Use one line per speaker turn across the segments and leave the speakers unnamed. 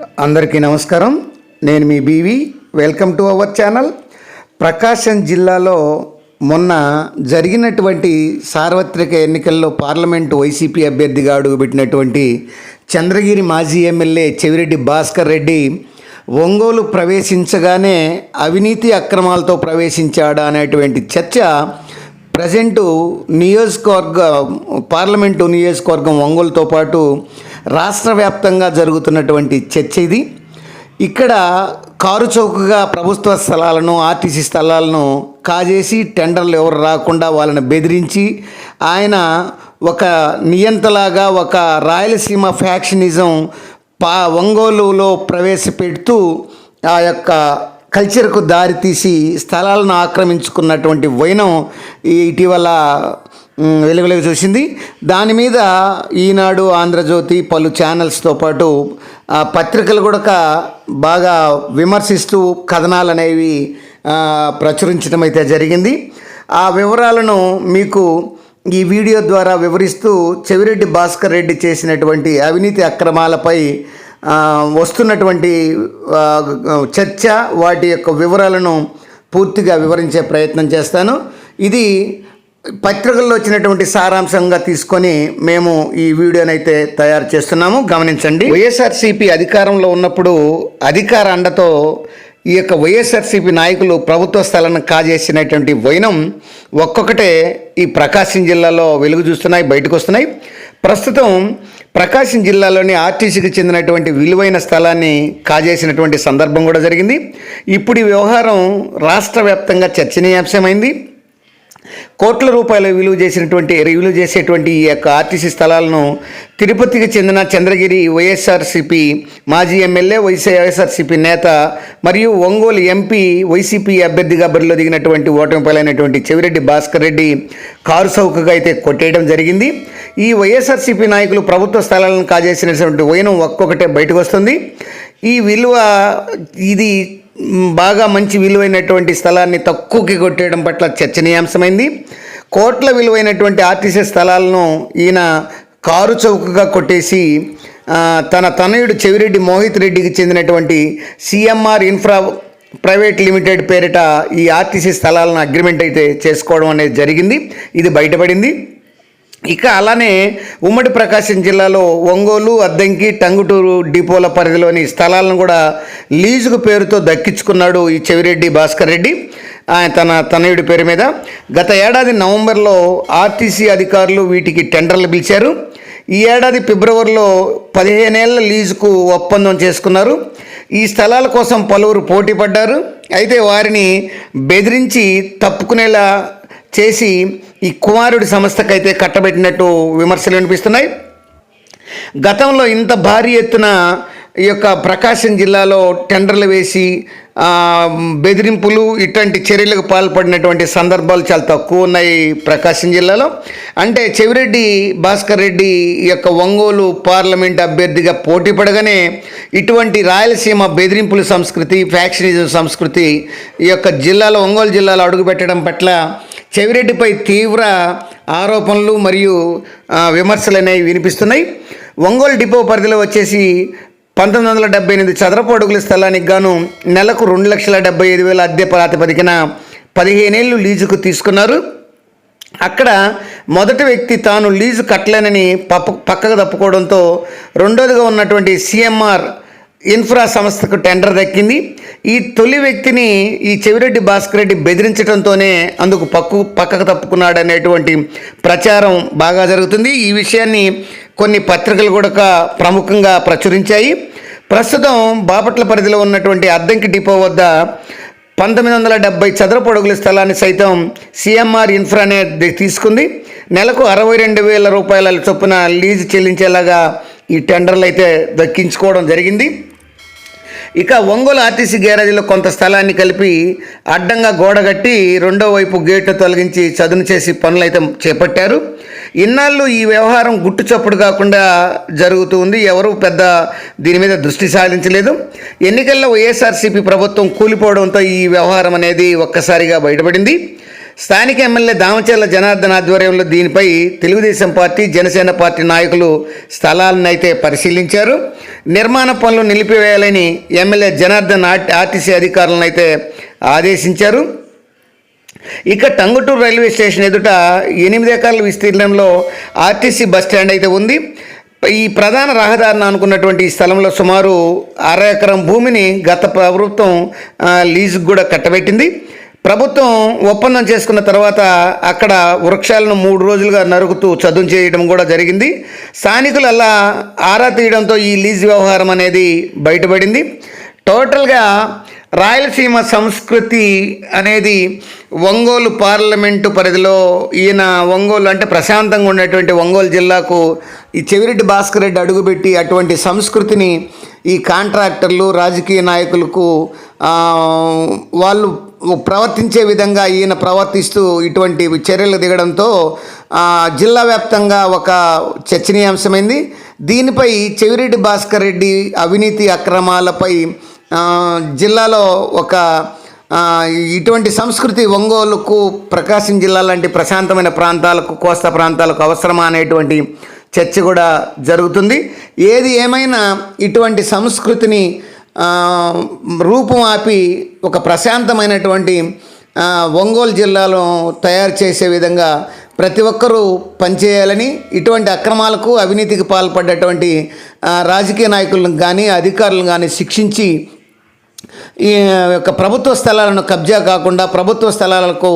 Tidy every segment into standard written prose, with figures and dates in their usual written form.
అందరికీ నమస్కారం. నేను మీ బీవీ. Welcome to our channel. Prakasam జిల్లాలో మొన్న జరిగినటువంటి సార్వత్రిక ఎన్నికల్లో పార్లమెంటు వైసీపీ అభ్యర్థిగా అడుగుపెట్టినటువంటి చంద్రగిరి మాజీ ఎమ్మెల్యే చెవిరెడ్డి భాస్కర్ రెడ్డి ఒంగోలు ప్రవేశించగానే అవినీతి అక్రమాలతో ప్రవేశించాడా అనేటువంటి చర్చ ప్రజెంటు పార్లమెంటు నియోజకవర్గం ఒంగోలుతో పాటు రాష్ట్ర వ్యాప్తంగా జరుగుతున్నటువంటి చర్చ ఇది. ఇక్కడ కారు చౌకగా ప్రభుత్వ స్థలాలను, ఆర్టీసీ స్థలాలను కాజేసి టెండర్లు ఎవరు రాకుండా వాళ్ళని బెదిరించి ఆయన ఒక నియంతలాగా ఒక రాయలసీమ ఫ్యాక్షనిజం ఒంగోలులో ప్రవేశపెడుతూ ఆ యొక్క కల్చర్కు దారితీసి స్థలాలను ఆక్రమించుకున్నటువంటి వైనం ఇటీవల వెలుగులోకి చూసింది. దాని మీద ఈనాడు, ఆంధ్రజ్యోతి, పలు ఛానల్స్తో పాటు పత్రికలు కూడా బాగా విమర్శిస్తూ కథనాలు అనేవి ప్రచురించడం అయితే జరిగింది. ఆ వివరాలను మీకు ఈ వీడియో ద్వారా వివరిస్తూ చెవిరెడ్డి భాస్కర్ రెడ్డి చేసినటువంటి అవినీతి అక్రమాలపై వస్తున్నటువంటి చర్చ, వాటి యొక్క వివరాలను పూర్తిగా వివరించే ప్రయత్నం చేస్తాను. ఇది పత్రికల్లో వచ్చినటువంటి సారాంశంగా తీసుకొని మేము ఈ వీడియోనైతే తయారు చేస్తున్నాము, గమనించండి. వైఎస్ఆర్సీపీ అధికారంలో ఉన్నప్పుడు అధికార అండతో ఈ యొక్క వైఎస్ఆర్సీపీ నాయకులు ప్రభుత్వ స్థలాన్ని కాజేసినటువంటి వైనం ఒక్కొక్కటే ఈ ప్రకాశం జిల్లాలో వెలుగు చూస్తున్నాయి, బయటకు వస్తున్నాయి. ప్రస్తుతం ప్రకాశం జిల్లాలోని ఆర్టీసీకి చెందినటువంటి విలువైన స్థలాన్ని కాజేసినటువంటి సందర్భం కూడా జరిగింది. ఇప్పుడు ఈ వ్యవహారం రాష్ట్ర వ్యాప్తంగా చర్చనీయాంశమైంది. కోట్ల రూపాయలు విలువ చేసేటువంటి ఈ యొక్క ఆర్టీసీ స్థలాలను తిరుపతికి చెందిన చంద్రగిరి వైఎస్ఆర్సీపీ మాజీ ఎమ్మెల్యే, వైఎస్ఆర్సీపీ నేత మరియు ఒంగోలు ఎంపీ వైసీపీ అభ్యర్థిగా బరిలో దిగినటువంటి ఓటమి పాలైనటువంటి చెవిరెడ్డి భాస్కర్ రెడ్డి కారు చౌకగా అయితే కొట్టేయడం జరిగింది. ఈ వైఎస్ఆర్సీపీ నాయకులు ప్రభుత్వ స్థలాలను కాజేసినటువంటి వైనం ఒక్కొక్కటే బయటకు వస్తుంది. ఈ విలువ ఇది బాగా మంచి విలువైనటువంటి స్థలాన్ని తక్కువకి కొట్టేయడం పట్ల చర్చనీయాంశమైంది. కోట్ల విలువైనటువంటి ఆర్టీసీ స్థలాలను ఈయన కారు చౌకగా కొట్టేసి తన తనయుడు చెవిరెడ్డి మోహిత్ రెడ్డికి చెందినటువంటి సిఎంఆర్ ఇన్ఫ్రా ప్రైవేట్ లిమిటెడ్ పేరిట ఈ ఆర్టీసీ స్థలాలను అగ్రిమెంట్ అయితే చేసుకోవడం అనేది జరిగింది. ఇది బయటపడింది. ఇక అలానే ఉమ్మడి ప్రకాశం జిల్లాలో ఒంగోలు, అద్దంకి, టంగుటూరు డిపోల పరిధిలోని స్థలాలను కూడా లీజుకు పేరుతో దక్కించుకున్నాడు ఈ చెవిరెడ్డి భాస్కర్ రెడ్డి తన తనయుడి పేరు మీద. గత ఏడాది నవంబర్లో ఆర్టీసీ అధికారులు వీటికి టెండర్లు పిలిచారు. ఈ ఏడాది ఫిబ్రవరిలో 15 ఏళ్ల లీజుకు ఒప్పందం చేసుకున్నారు. ఈ స్థలాల కోసం పలువురు పోటీ పడ్డారు. అయితే వారిని బెదిరించి తప్పుకునేలా చేసి ఈ కుమారుడి సంస్థకైతే కట్టబెట్టినట్టు విమర్శలు వినిపిస్తున్నాయి. గతంలో ఇంత భారీ ఎత్తున ఈ యొక్క ప్రకాశం జిల్లాలో టెండర్లు వేసి బెదిరింపులు ఇట్లాంటి చర్యలకు పాల్పడినటువంటి సందర్భాలు చాలా తక్కువ ఉన్నాయి ప్రకాశం జిల్లాలో. అంటే చెవిరెడ్డి భాస్కర్ రెడ్డి యొక్క ఒంగోలు పార్లమెంట్ అభ్యర్థిగా పోటీ పడగానే ఇటువంటి రాయలసీమ బెదిరింపుల సంస్కృతి, ఫ్యాక్షనిజం సంస్కృతి ఈ యొక్క జిల్లాలో, ఒంగోలు జిల్లాలో అడుగుపెట్టడం పట్ల చెవిరెడ్డిపై తీవ్ర ఆరోపణలు మరియు విమర్శలు అనేవి వినిపిస్తున్నాయి. ఒంగోలు డిపో పరిధిలో వచ్చేసి 1978 చదరపు అడుగుల స్థలానికి గాను నెలకు 2,75,000 అద్దె ప్రాతిపదికన 15 ఏళ్ళు లీజుకు తీసుకున్నారు. అక్కడ మొదటి వ్యక్తి తాను లీజు కట్టలేనని పక్కకు తప్పుకోవడంతో రెండోదిగా ఉన్నటువంటి సిఎంఆర్ ఇన్ఫ్రా సంస్థకు టెండర్ దక్కింది. ఈ తొలి వ్యక్తిని ఈ చెవిరెడ్డి భాస్కర్ రెడ్డి బెదిరించడంతోనే అందుకు పక్కకు తప్పుకున్నాడు అనేటువంటి ప్రచారం బాగా జరుగుతుంది. ఈ విషయాన్ని కొన్ని పత్రికలు కూడా ప్రముఖంగా ప్రచురించాయి. ప్రస్తుతం బాపట్ల పరిధిలో ఉన్నటువంటి అద్దంకి డిపో వద్ద 1970 చదరపు అడుగుల స్థలాన్ని సైతం సిఎంఆర్ ఇన్ఫ్రానే తీసుకుంది. నెలకు 62,000 రూపాయల చొప్పున లీజు చెల్లించేలాగా ఈ టెండర్లు అయితే దక్కించుకోవడం జరిగింది. ఇక ఒంగోలు ఆర్టీసీ గ్యారేజీలో కొంత స్థలాన్ని కలిపి అడ్డంగా గోడ కట్టి రెండో వైపు గేట్లు తొలగించి చదును చేసి పనులు అయితే చేపట్టారు. ఇన్నాళ్ళు ఈ వ్యవహారం గుట్టు చప్పుడు కాకుండా జరుగుతుంది. ఎవరు పెద్ద దీని మీద దృష్టి సాధించలేదు. ఎన్నికల్లో వైఎస్ఆర్సీపీ ప్రభుత్వం కూలిపోవడంతో ఈ వ్యవహారం అనేది ఒక్కసారిగా బయటపడింది. స్థానిక ఎమ్మెల్యే దామచర్ల జనార్దన్ ఆధ్వర్యంలో దీనిపై తెలుగుదేశం పార్టీ, జనసేన పార్టీ నాయకులు స్థలాలను అయితే పరిశీలించారు. నిర్మాణ పనులు నిలిపివేయాలని ఎమ్మెల్యే జనార్దన్ ఆర్టీసీ అధికారులను అయితే ఆదేశించారు. ఇక టంగుటూరు రైల్వే స్టేషన్ ఎదుట 8 ఎకరాల విస్తీర్ణంలో ఆర్టీసీ బస్ స్టాండ్ అయితే ఉంది. ఈ ప్రధాన రహదారిని అనుకున్నటువంటి ఈ స్థలంలో సుమారు 1/2 ఎకరం భూమిని గత ప్రభుత్వం లీజుకు కూడా కట్టబెట్టింది. ప్రభుత్వం ఒప్పందం చేసుకున్న తర్వాత అక్కడ వృక్షాలను 3 రోజులుగా నరుకుతూ చదును చేయడం కూడా జరిగింది. స్థానికులు అలా ఆరా తీయడంతో ఈ లీజ్ వ్యవహారం అనేది బయటపడింది. టోటల్గా రాయలసీమ సంస్కృతి అనేది ఒంగోలు పార్లమెంటు పరిధిలో ఈయన ఒంగోలు అంటే ప్రశాంతంగా ఉన్నటువంటి ఒంగోలు జిల్లాకు ఈ చెవిరెడ్డి భాస్కర్ రెడ్డి అడుగుపెట్టి అటువంటి సంస్కృతిని ఈ కాంట్రాక్టర్లు రాజకీయ నాయకులకు వాళ్ళు ప్రవర్తించే విధంగా ఈయన ప్రవర్తిస్తూ ఇటువంటి చర్యలు దిగడంతో జిల్లా వ్యాప్తంగా ఒక చర్చనీయాంశమైంది. దీనిపై చెవిరెడ్డి భాస్కర్ రెడ్డి అవినీతి అక్రమాలపై జిల్లాలో ఒక ఇటువంటి సంస్కృతి ఒంగోలుకు ప్రకాశం జిల్లా లాంటి ప్రశాంతమైన ప్రాంతాలకు కోస్తా ప్రాంతాలకు అవసరమా అనేటువంటి చర్చ కూడా జరుగుతుంది. ఏది ఏమైనా ఇటువంటి సంస్కృతిని రూపం ఆపి ఒక ప్రశాంతమైనటువంటి ఒంగోలు జిల్లాలో తయారు చేసే విధంగా ప్రతి ఒక్కరూ పనిచేయాలని, ఇటువంటి అక్రమాలకు అవినీతికి పాల్పడ్డటువంటి రాజకీయ నాయకులను కానీ అధికారులను కానీ శిక్షించి ఈ యొక్క ప్రభుత్వ స్థలాలను కబ్జా కాకుండా ప్రభుత్వ స్థలాలకు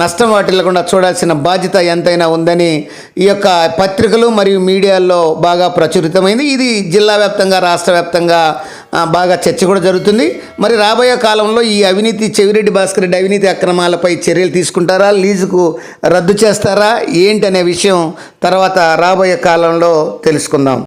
నష్టం వాటిల్లకుండా చూడాల్సిన బాధ్యత ఎంతైనా ఉందని ఈ యొక్క పత్రికలు మరియు మీడియాల్లో బాగా ప్రచురితమైంది. ఇది జిల్లా వ్యాప్తంగా రాష్ట్ర వ్యాప్తంగా బాగా చర్చ కూడా జరుగుతుంది. మరి రాబోయే కాలంలో ఈ అవినీతి చెవిరెడ్డి భాస్కర్ రెడ్డి అవినీతి అక్రమాలపై చర్యలు తీసుకుంటారా, లీజుకు రద్దు చేస్తారా ఏంటి అనే విషయం తర్వాత రాబోయే కాలంలో తెలుసుకుందాం.